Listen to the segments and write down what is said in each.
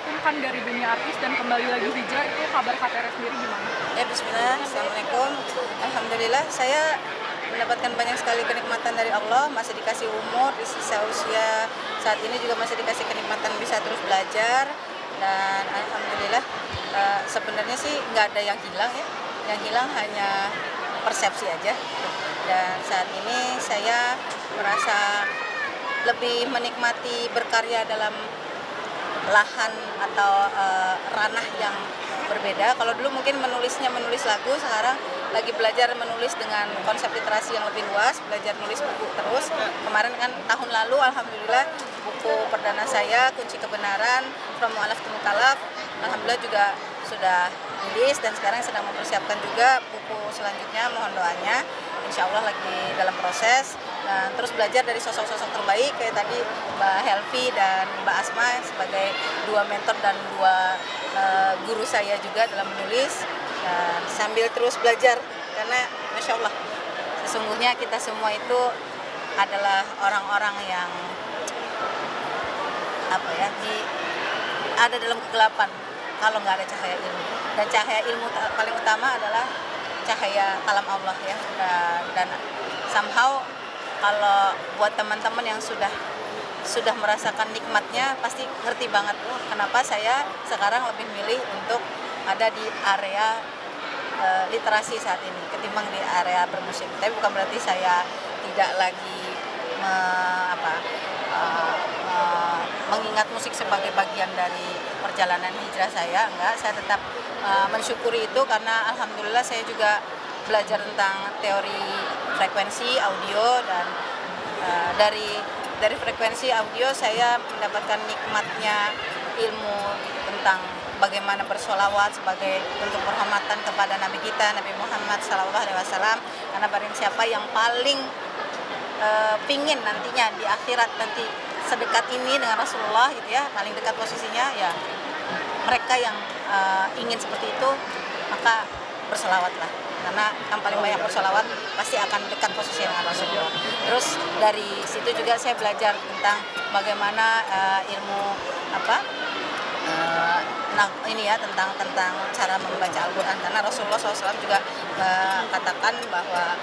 vakum kan dari dunia artis dan kembali lagi hijrah, itu kabar Kak Tere sendiri gimana? Ya, bismillah. Assalamualaikum. Alhamdulillah, saya mendapatkan banyak sekali kenikmatan dari Allah, masih dikasih umur, di sisa usia saat ini juga masih dikasih kenikmatan bisa terus belajar. Dan alhamdulillah, sebenarnya sih nggak ada yang hilang ya, yang hilang hanya persepsi aja. Dan saat ini saya merasa lebih menikmati berkarya dalam lahan atau ranah yang berbeda. Kalau dulu mungkin menulis lagu, sekarang lagi belajar menulis dengan konsep literasi yang lebih luas, belajar nulis buku terus. Kemarin kan tahun lalu alhamdulillah buku perdana saya Kunci Kebenaran From Mu'allaf to Mukallaf alhamdulillah juga sudah rilis, dan sekarang sedang mempersiapkan juga buku selanjutnya, mohon doanya. Insya Allah lagi dalam proses. Nah, terus belajar dari sosok-sosok terbaik kayak tadi Mbak Helvi dan Mbak Asma sebagai dua mentor dan dua guru saya juga dalam menulis, dan sambil terus belajar karena Masya Allah sesungguhnya kita semua itu adalah orang-orang yang ada dalam kegelapan kalau nggak ada cahaya ilmu, dan cahaya ilmu paling utama adalah cahaya kalam Allah ya. Dan somehow kalau buat teman-teman yang sudah merasakan nikmatnya pasti ngerti banget kenapa saya sekarang lebih milih untuk ada di area literasi saat ini ketimbang di area bermusik. Tapi bukan berarti saya tidak lagi mengingat musik sebagai bagian dari perjalanan hijrah saya. Enggak, saya tetap mensyukuri itu karena alhamdulillah saya juga belajar tentang teori frekuensi audio, dan dari frekuensi audio saya mendapatkan nikmatnya ilmu tentang bagaimana bersolawat sebagai bentuk penghormatan kepada Nabi kita Nabi Muhammad SAW. Karena barang siapa yang paling pingin nantinya di akhirat nanti sedekat ini dengan Rasulullah gitu ya, paling dekat posisinya ya, mereka yang ingin seperti itu maka berselawatlah, karena yang paling banyak berselawat pasti akan dekat posisi dengan Rasulullah. Terus dari situ juga saya belajar tentang bagaimana ilmu tentang cara membaca Al-Quran, karena Rasulullah SAW juga katakan bahwa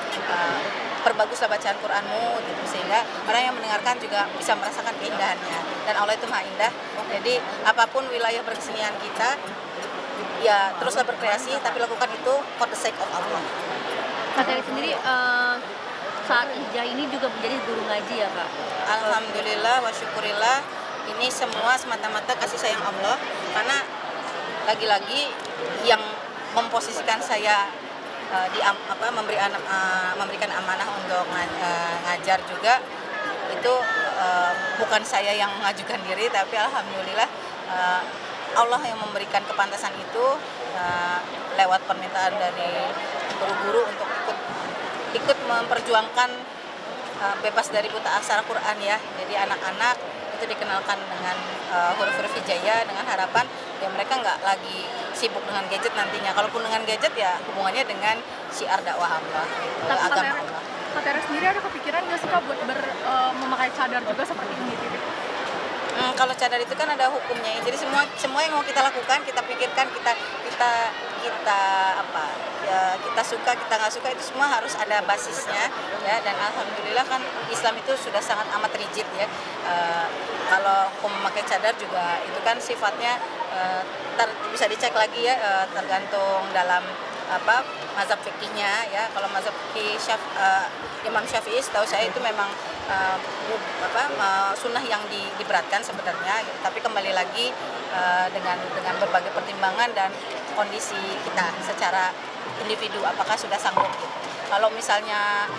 perbaguslah bacaan Quranmu gitu, sehingga orang yang mendengarkan juga bisa merasakan keindahannya, dan Allah itu maha indah. Jadi apapun wilayah berkesenian kita ya teruslah berkreasi, tapi lakukan itu for the sake of Allah. Kak Tere sendiri saat hijrah ini juga menjadi guru ngaji ya Kak? Alhamdulillah wa syukurillah, ini semua semata-mata kasih sayang Allah, karena lagi-lagi yang memposisikan saya memberikan amanah untuk ngajar juga itu bukan saya yang mengajukan diri, tapi alhamdulillah Allah yang memberikan kepantasan itu lewat permintaan dari guru-guru untuk ikut memperjuangkan bebas dari buta aksara Quran ya. Jadi anak-anak itu dikenalkan dengan huruf-huruf hijaiyah, dengan harapan ya mereka nggak lagi sibuk dengan gadget nantinya. Kalaupun dengan gadget ya hubungannya dengan syiar dakwah Allah, agama Allah. Kak Tere sendiri ada kepikiran nggak sih Kak buat memakai cadar juga seperti ini? Kalau cadar itu kan ada hukumnya ya. Jadi semua yang mau kita lakukan, kita pikirkan, kita suka, kita nggak suka, itu semua harus ada basisnya ya. Dan alhamdulillah kan Islam itu sudah sangat amat rigid ya. Kalau hukum memakai cadar juga itu kan sifatnya bisa dicek lagi ya, tergantung dalam mazhab fikihnya ya. Kalau mazhab fikih Imam Syafi'i setahu saya itu memang sunnah yang diberatkan sebenarnya gitu. Tapi kembali lagi dengan berbagai pertimbangan dan kondisi kita secara individu apakah sudah sanggup gitu. Kalau misalnya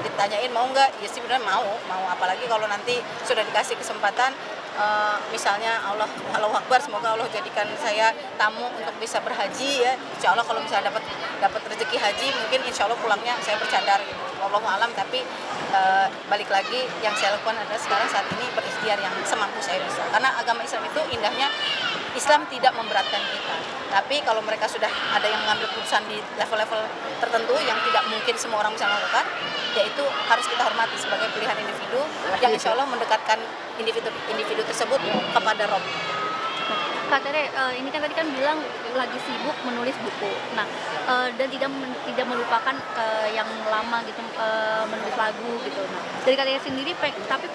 ditanyain mau nggak, ya sih benar mau, apalagi kalau nanti sudah dikasih kesempatan, misalnya Allahu Akbar, semoga Allah jadikan saya tamu untuk bisa berhaji ya. Insya Allah kalau misalnya dapat rezeki haji, mungkin insya Allah pulangnya saya bercadar gitu. Wallahu alam. Tapi balik lagi yang saya lakukan adalah sekarang saat ini berikhtiar yang semampu saya bisa, karena agama Islam itu indahnya Islam tidak memberatkan kita. Tapi kalau mereka sudah ada yang mengambil keputusan di level-level tertentu yang tidak mungkin semua orang bisa lakukan, yaitu harus kita hormati sebagai pilihan individu yang insya Allah mendekatkan individu tersebut kepada Rabb. Kak Tere, ini kan tadi kan bilang lagi sibuk menulis buku. Nah, dan tidak melupakan yang lama gitu, menulis lagu gitu. Nah, dari Kak Tere sendiri, tapi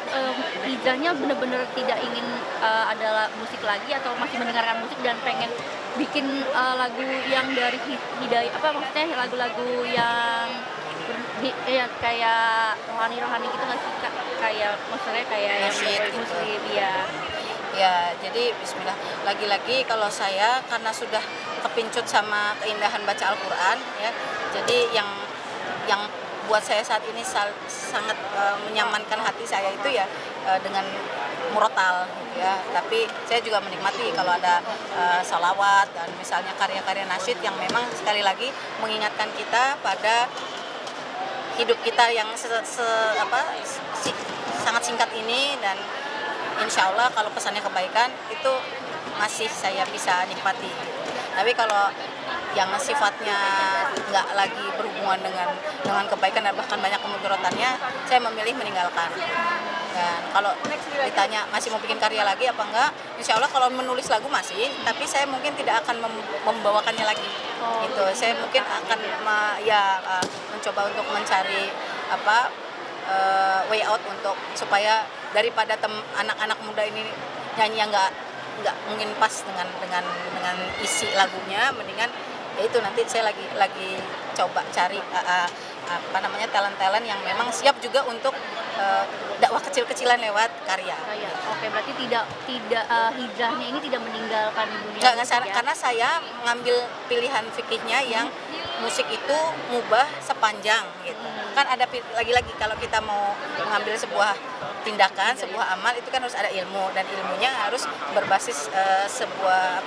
hijrahnya benar-benar tidak ingin ada musik lagi atau masih mendengarkan musik dan pengen bikin lagu yang dari hidayah, apa maksudnya lagu-lagu yang ya kayak rohani-rohani gitu nggak sih Kak? Kayak maksudnya kayak yang Nasyid dari gitu. muslim ya. Ya, jadi bismillah. Lagi-lagi kalau saya karena sudah kepincut sama keindahan baca Al-Qur'an ya. Jadi yang buat saya saat ini sangat menyamankan hati saya itu ya dengan murotal gitu ya. Tapi saya juga menikmati kalau ada salawat dan misalnya karya-karya nasyid yang memang sekali lagi mengingatkan kita pada hidup kita yang sangat singkat ini, dan insya Allah kalau pesannya kebaikan itu masih saya bisa nikmati. Tapi kalau yang sifatnya nggak lagi berhubungan dengan kebaikan dan bahkan banyak kemudaratannya, saya memilih meninggalkan. Dan kalau ditanya masih mau bikin karya lagi apa enggak, insya Allah kalau menulis lagu masih, tapi saya mungkin tidak akan membawakannya lagi. Gitu. Saya mungkin akan mencoba untuk mencari way out untuk supaya daripada anak-anak muda ini nyanyi yang nggak mungkin pas dengan isi lagunya, mendingan ya itu nanti saya lagi coba cari talent-talent yang memang siap juga untuk dakwah kecil-kecilan lewat karya. Oke, berarti tidak hijrahnya ini tidak meninggalkan dunia Nggak, musik ya? karena saya mengambil pilihan fikihnya yang musik itu mubah sepanjang gitu. Kan ada lagi-lagi kalau kita mau mengambil sebuah tindakan, sebuah amal itu kan harus ada ilmu, dan ilmunya harus berbasis sebuah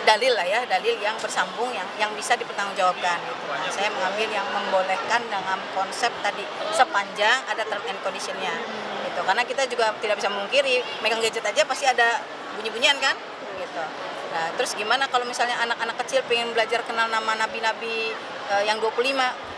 dalil lah ya, dalil yang bersambung yang bisa dipertanggungjawabkan gitu. Nah, saya mengambil yang membolehkan dengan konsep tadi sepanjang ada term and conditionnya gitu. Karena kita juga tidak bisa memungkiri megang gadget aja pasti ada bunyi-bunyian kan gitu. Nah, terus gimana kalau misalnya anak-anak kecil pengen belajar kenal nama nabi-nabi yang 25,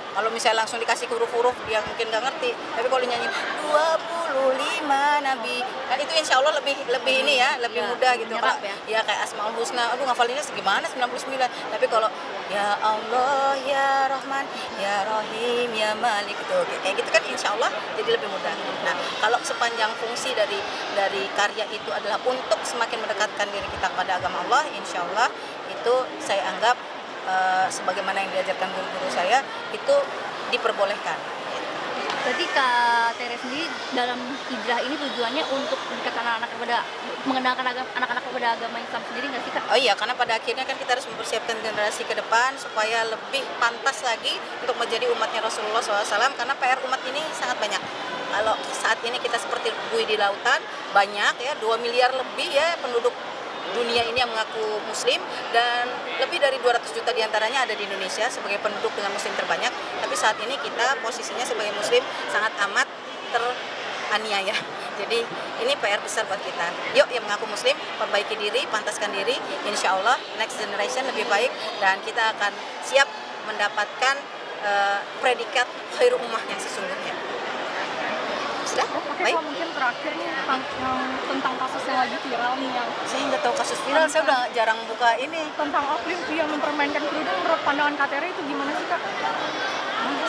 kalau misalnya langsung dikasih huruf-huruf dia mungkin nggak ngerti, tapi kalau nyanyi 25 nabi, kan itu insya Allah lebih ini ya, lebih mudah gitu. Menyerap Kalau ya. kayak Asmaul Husna, aduh ngafalinnya segimana 99, tapi kalau ya Allah ya Rahman ya Rahim ya Malik gitu, kayak gitu kan insya Allah jadi lebih mudah. Nah, kalau sepanjang fungsi dari karya itu adalah untuk semakin mendekatkan diri kita kepada agama Allah, insya Allah itu saya anggap sebagaimana yang diajarkan guru-guru saya itu diperbolehkan. Berarti Kak Tere sendiri dalam hijrah ini tujuannya untuk mendekatkan anak-anak mengenalkan anak-anak kepada agama Islam sendiri nggak sih Kak? Oh iya, karena pada akhirnya kan kita harus mempersiapkan generasi ke depan supaya lebih pantas lagi untuk menjadi umatnya Rasulullah SAW, karena PR umat ini sangat banyak. Kalau saat ini kita seperti buih di lautan, banyak ya, 2 miliar lebih ya penduduk dunia ini yang mengaku muslim, dan lebih dari 200 juta diantaranya ada di Indonesia sebagai penduduk dengan muslim terbanyak. Tapi saat ini kita posisinya sebagai muslim sangat amat teraniaya. Jadi ini PR besar buat kita. Yuk yang mengaku muslim, perbaiki diri, pantaskan diri, insya Allah next generation lebih baik, dan kita akan siap mendapatkan predikat khairu ummah yang sesungguhnya. Sudah? Oke, Baik. Kak, mungkin terakhir nih yang tentang kasus yang lagi viral nih, yang Saya nggak tahu kasus viral, saya udah jarang buka ini. tentang Oklin yang mempermainkan kerudung. Menurut pandangan Kak Tere itu gimana sih Kak?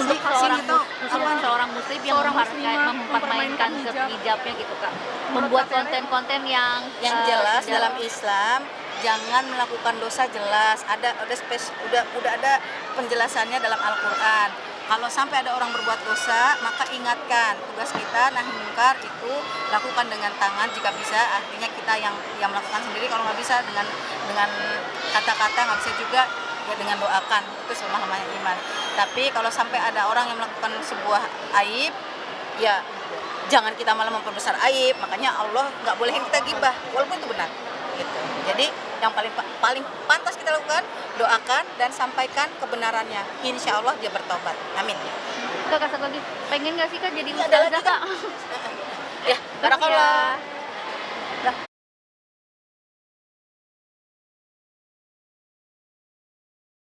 Untuk seorang muslim yang Seorang muslimah mempermainkan mempermainkan hijabnya gitu Kak, Menurut membuat Kak Tere? konten-konten yang Jelas tidak- dalam Islam jangan melakukan dosa, jelas udah ada penjelasannya dalam Al-Qur'an. Kalau sampai ada orang berbuat dosa, maka ingatkan, tugas kita nahi mungkar itu lakukan dengan tangan jika bisa, artinya kita yang melakukan sendiri. Kalau nggak bisa dengan kata-kata, nggak bisa juga ya dengan doakan, itu selemah-lemahnya iman. Tapi kalau sampai ada orang yang melakukan sebuah aib, ya jangan kita malah memperbesar aib. Makanya Allah nggak boleh kita gibah walaupun itu benar gitu. Jadi yang paling pantas kita lakukan, doakan dan sampaikan kebenarannya, insya Allah dia bertobat, amin. Kak, satu lagi, pengen nggak sih Kak jadi Nggak ada ustazah lagi, Kak? Ya, barakallah. Ya.